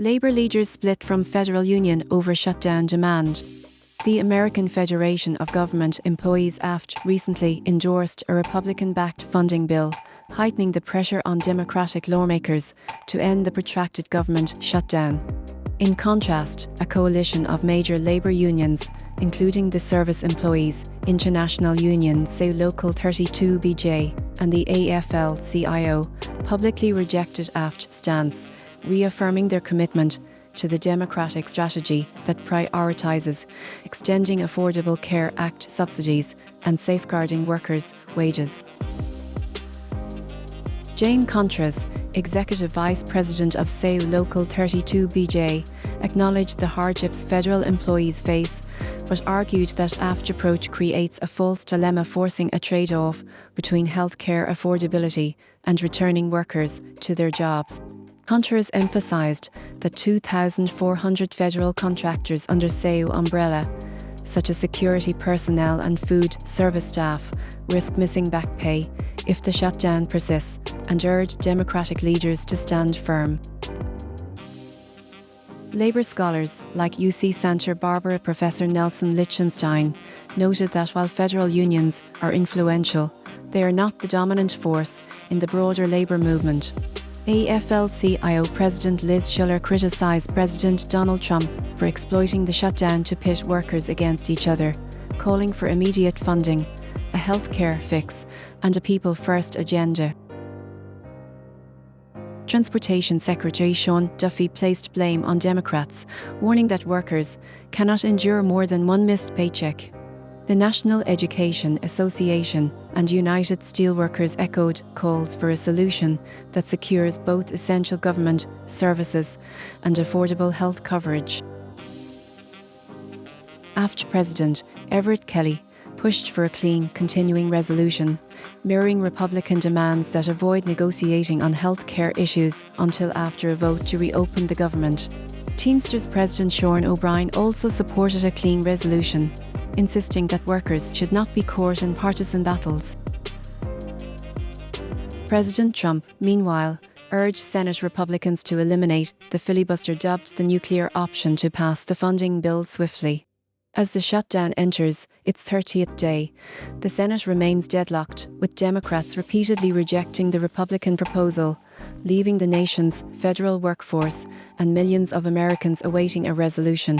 Labour leaders split from federal union over shutdown demand. The American Federation of Government Employees AFT recently endorsed a Republican-backed funding bill, heightening the pressure on Democratic lawmakers to end the protracted government shutdown. In contrast, a coalition of major labour unions, including the Service Employees International Union (SAO Local 32BJ) and the AFL-CIO, publicly rejected AFT's stance, reaffirming their commitment to the democratic strategy that prioritises extending Affordable Care Act subsidies and safeguarding workers' wages. Jane Contras, Executive Vice President of SAO Local 32BJ, acknowledged the hardships federal employees face, but argued that AFT's approach creates a false dilemma, forcing a trade-off between healthcare affordability and returning workers to their jobs. Contras emphasised that 2,400 federal contractors under SAO umbrella, such as security personnel and food service staff, risk missing back pay if the shutdown persists, and urged Democratic leaders to stand firm. Labour scholars like UC Santa Barbara Professor Nelson Lichtenstein noted that while federal unions are influential, they are not the dominant force in the broader labour movement. AFL-CIO President Liz Schuller criticised President Donald Trump for exploiting the shutdown to pit workers against each other, calling for immediate funding, a healthcare fix, and a people-first agenda. Transportation Secretary Sean Duffy placed blame on Democrats, warning that workers cannot endure more than one missed paycheck. The National Education Association and United Steelworkers echoed calls for a solution that secures both essential government services and affordable health coverage. AFT President Everett Kelly pushed for a clean, continuing resolution, mirroring Republican demands that avoid negotiating on health care issues until after a vote to reopen the government. Teamsters President Sean O'Brien also supported a clean resolution, insisting that workers should not be caught in partisan battles. President Trump, meanwhile, urged Senate Republicans to eliminate the filibuster dubbed the nuclear option to pass the funding bill swiftly. As the shutdown enters its 30th day, the Senate remains deadlocked, with Democrats repeatedly rejecting the Republican proposal, leaving the nation's federal workforce and millions of Americans awaiting a resolution.